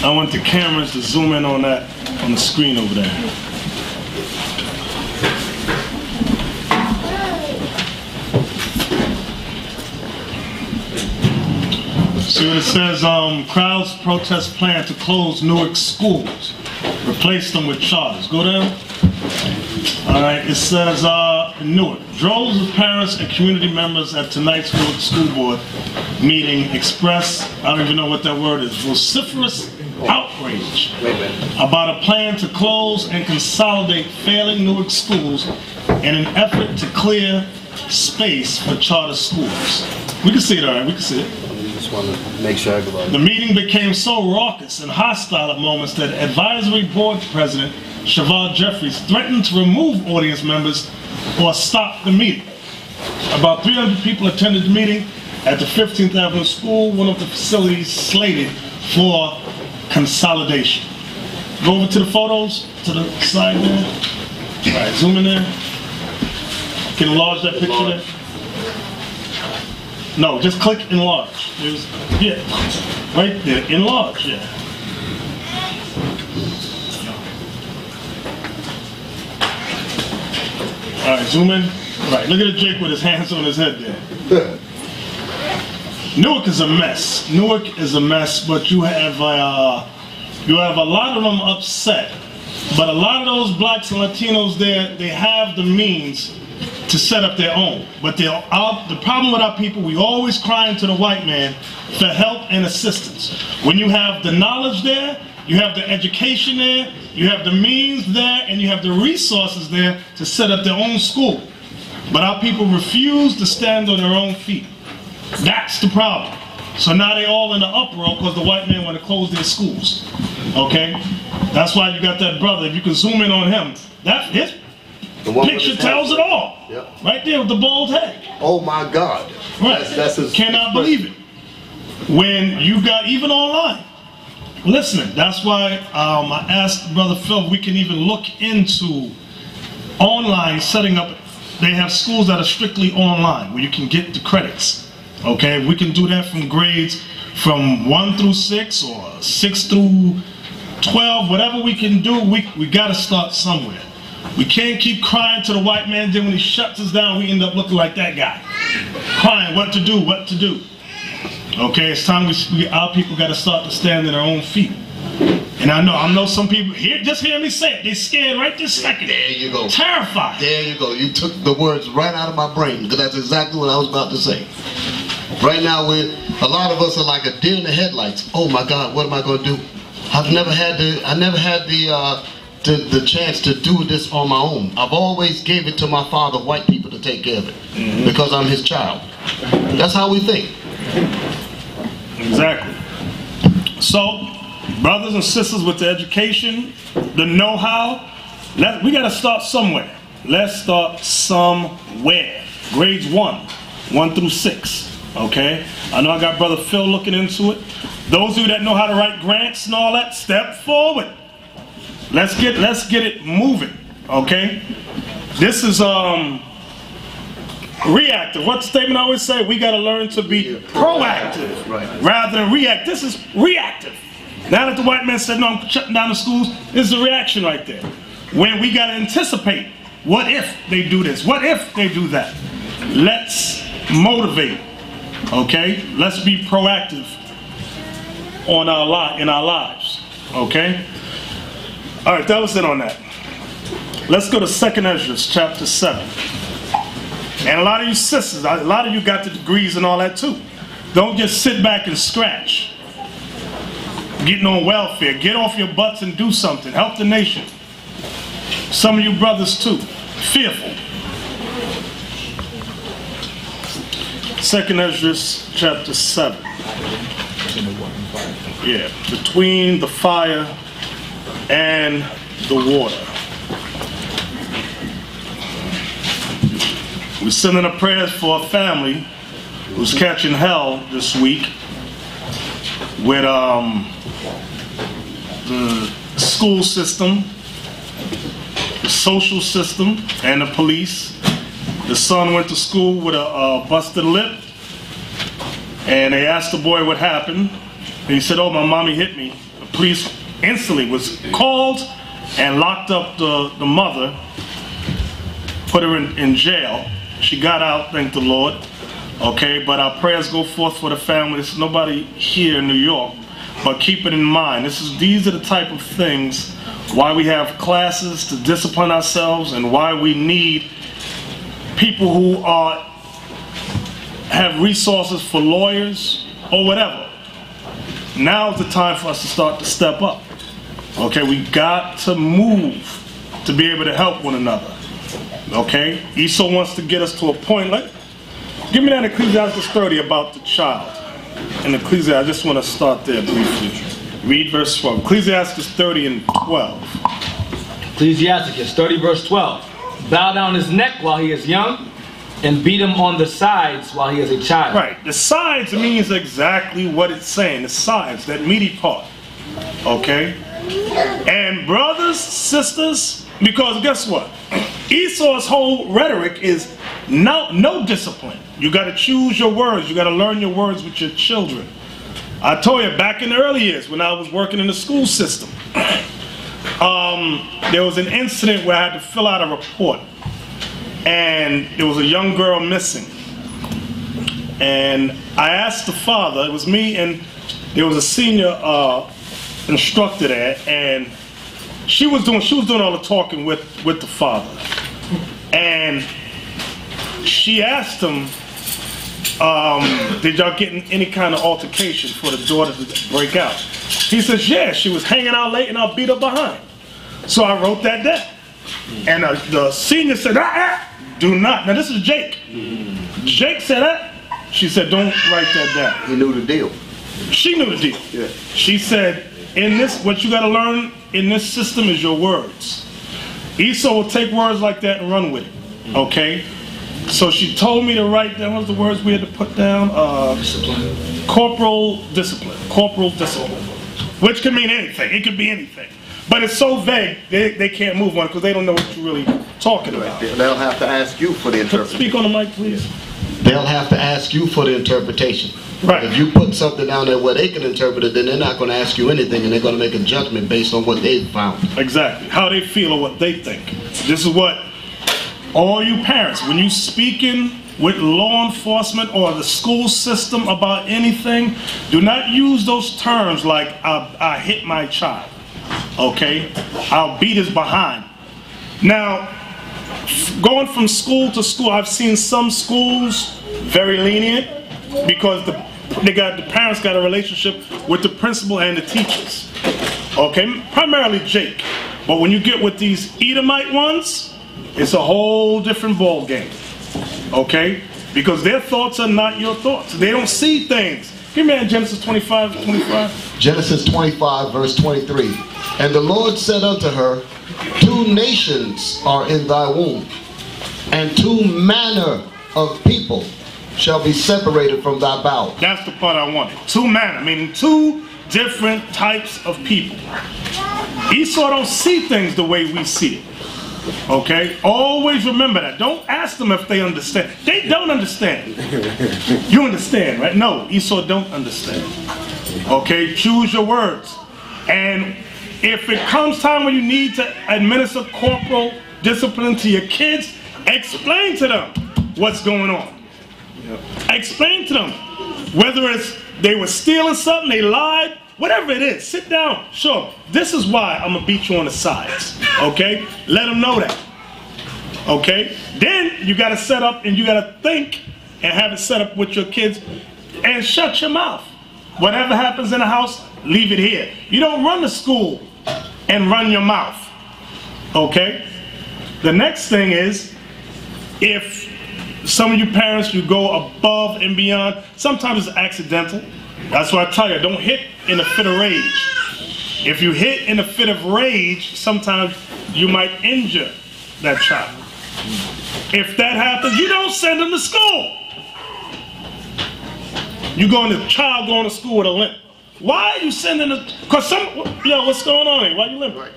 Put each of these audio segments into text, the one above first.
I want the cameras to zoom in on that, on the screen over there. See what it says, crowds protest plan to close Newark schools, replace them with charters. Go down. All right, it says in Newark, droves of parents and community members at tonight's Newark School Board meeting expressed, I don't even know what that word is, vociferous outrage about a plan to close and consolidate failing Newark schools in an effort to clear space for charter schools. We can see it, all right, we can see it. Just want to make sure everybody. The meeting became so raucous and hostile at moments that Advisory Board President Cheval Jeffries threatened to remove audience members or stop the meeting. About 300 people attended the meeting at the 15th Avenue School, one of the facilities slated for consolidation. Go over to the photos, to the side there. All right, zoom in there. Can you enlarge that picture there? No, just click enlarge. Yeah, right there, enlarge, yeah. All right, zoom in. All right, look at Jake with his hands on his head there. Newark is a mess. Newark is a mess, but you have a lot of them upset. But a lot of those blacks and Latinos there, they have the means to set up their own. But the problem with our people, we always crying to the white man for help and assistance. When you have the knowledge there, you have the education there, you have the means there, and you have the resources there to set up their own school. But our people refuse to stand on their own feet. That's the problem. So now they're all in the uproar because the white man want to close their schools. Okay? That's why you got that brother. If you can zoom in on him, his picture tells it all. Yep. Right there with the bald head. Oh my God. Right. That's his Cannot believe it. When you got, even online, listening. That's why I asked Brother Phil if we can even look into online setting up. They have schools that are strictly online where you can get the credits. Okay, we can do that from grades from 1 through 6 or 6 through 12, whatever we can do, we got to start somewhere. We can't keep crying to the white man, then when he shuts us down, we end up looking like that guy. Crying what to do, what to do. Okay, it's time our people got to start to stand on their own feet. And I know some people here, just hear me say it, they're scared right this second. There you go. Terrified. There you go. You took the words right out of my brain, because that's exactly what I was about to say. Right now, a lot of us are like a deer in the headlights. Oh my God, what am I going to do? I never had the chance to do this on my own. I've always gave it to my father, white people, to take care of it, because I'm his child. That's how we think. Exactly. So, brothers and sisters with the education, the know-how, we got to start somewhere. Let's start somewhere. Grades 1 through 6. Okay? I know I got Brother Phil looking into it. Those of you that know how to write grants and all that, step forward. Let's get it moving. Okay? This is reactive. What's the statement I always say? We got to learn to be proactive rather than react. This is reactive. Now that the white man said, no, I'm shutting down the schools, this is a reaction right there. When we got to anticipate, what if they do this? What if they do that? Let's motivate. Okay? Let's be proactive in our lives. Okay? All right, that was it on that. Let's go to 2nd Ezra, chapter 7. And a lot of you sisters, a lot of you got the degrees and all that too. Don't just sit back and scratch. Getting on welfare. Get off your butts and do something. Help the nation. Some of you brothers too. Fearful. 2nd Ezra, chapter 7. Yeah, between the fire and the water. We're sending a prayer for a family who's catching hell this week with the school system, the social system, and the police. The son went to school with a busted lip, and they asked the boy what happened. And he said, oh, my mommy hit me. The police instantly was called and locked up the mother, put her in jail. She got out, thank the Lord. Okay, but our prayers go forth for the family. There's nobody here in New York, but keep it in mind. These are the type of things why we have classes to discipline ourselves, and why we need people who have resources for lawyers or whatever. Now is the time for us to start to step up. Okay, we got to move to be able to help one another. Okay, Esau wants to get us to a point. Give me that Ecclesiastes 30 about the child. In Ecclesiastes, I just want to start there briefly. Read verse 12. Ecclesiastes 30 and 12. Ecclesiastes 30 verse 12. Bow down his neck while he is young, and beat him on the sides while he is a child. Right. The sides means exactly what it's saying. The sides, that meaty part. Okay? And brothers, sisters, because guess what? Esau's whole rhetoric is no discipline. You got to choose your words. You got to learn your words with your children. I told you, back in the early years when I was working in the school system, there was an incident where I had to fill out a report. And there was a young girl missing. And I asked the father, it was me and there was a senior instructor there, and she was doing all the talking with the father. And she asked him, did y'all get in any kind of altercation for the daughter to break out? He says, yeah, she was hanging out late and I beat her behind. So I wrote that down. And the senior said, do not. Now this is Jake. Jake said that. She said, don't write that down. He knew the deal. She knew the deal. Yeah. She said, what you got to learn in this system is your words. Esau will take words like that and run with it. Okay? So she told me to write down, what was the words we had to put down? Discipline. Corporal discipline. Corporal discipline. Which can mean anything. It could be anything. But it's so vague, they can't move on it because they don't know what you're really talking about. They'll have to ask you for the interpretation. Speak on the mic, please. They'll have to ask you for the interpretation. Right. If you put something down there where they can interpret it, then they're not going to ask you anything, and they're going to make a judgment based on what they've found. Exactly. How they feel or what they think. This is what all you parents, when you speaking with law enforcement or the school system about anything, do not use those terms like I hit my child. Okay? I'll beat his behind. Now, going from school to school, I've seen some schools very lenient because the parents got a relationship with the principal and the teachers. Okay? Primarily Jake. But when you get with these Edomite ones, it's a whole different ball game. Okay? Because their thoughts are not your thoughts. They don't see things. Give me Genesis 25. Genesis 25, verse 23. And the Lord said unto her, 2 nations are in thy womb, and 2 manner of people shall be separated from thy bowels. That's the part I wanted. 2 manner, meaning 2 different types of people. Esau don't see things the way we see it. Okay? Always remember that. Don't ask them if they understand. They don't understand. You understand, right? No, Esau don't understand. Okay? Choose your words. And if it comes time when you need to administer corporal discipline to your kids, explain to them what's going on. Explain to them whether it's they were stealing something, they lied, whatever it is. Sit down. Sure. This is why I'm going to beat you on the sides. Okay? Let them know that. Okay? Then you got to set up and you got to think and have it set up with your kids and shut your mouth. Whatever happens in the house, leave it here. You don't run the school and run your mouth. Okay? The next thing is, if some of you parents, you go above and beyond, sometimes it's accidental. That's why I tell you, don't hit in a fit of rage. If you hit in a fit of rage, sometimes you might injure that child. If that happens, you don't send them to school. The child going to school with a limp. Why are you sending them? Because what's going on here? Why are you limping?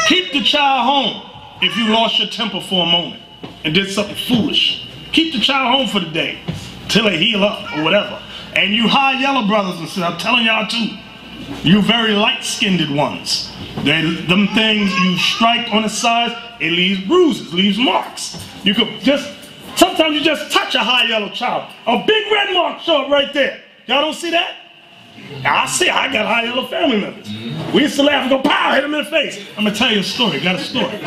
Keep the child home if you lost your temper for a moment and did something foolish. Keep the child home for the day till they heal up or whatever. And you high yellow brothers and sisters, I'm telling y'all too, You very light-skinned ones. Them things you strike on the sides, it leaves bruises, leaves marks. You could sometimes you just touch a high yellow child. A big red mark show up right there. Y'all don't see that? I see, I got high yellow family members. We used to laugh and go, pow, hit him in the face. I'm gonna tell you a story, got a story.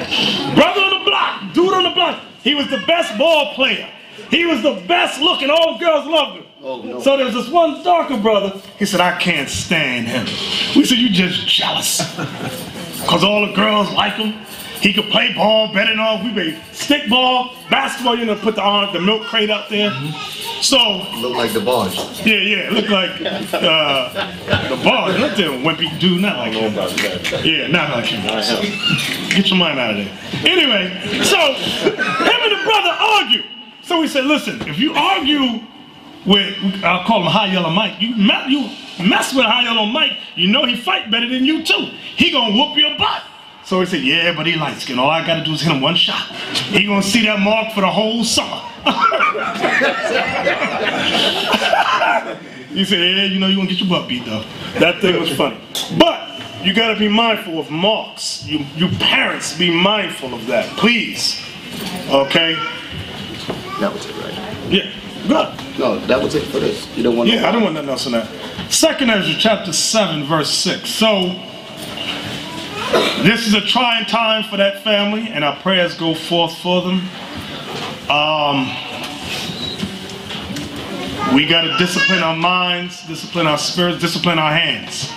Brother on the block, dude on the block, he was the best ball player. He was the best looking, all girls loved him. Oh, no. So there's this one darker brother, he said, I can't stand him. We said, you just jealous. Because all the girls like him. He could play ball better than all. We played stick ball, basketball, you know, put the milk crate out there. So look like the barge. Yeah, look like the barge. Look there, wimpy dude, not like him. Yeah, not like him. So, get your mind out of there. Anyway, so him and the brother argue. So we said, listen, if you argue with, I'll call him High Yellow Mike, you mess with High Yellow Mike, you know he fight better than you too. He gonna whoop your butt. So he said, yeah, but he light skin. All I gotta do is hit him one shot. He gonna see that mark for the whole summer. He said, yeah, you know you gonna get your butt beat though. That thing was funny. But you gotta be mindful of marks. You parents, be mindful of that, please. Okay? That was it, right? Yeah, good. No, that was it for this. You don't want I don't want nothing else in that. 2 Ezra chapter 7, verse 6. So, this is a trying time for that family, and our prayers go forth for them. We got to discipline our minds, discipline our spirits, discipline our hands.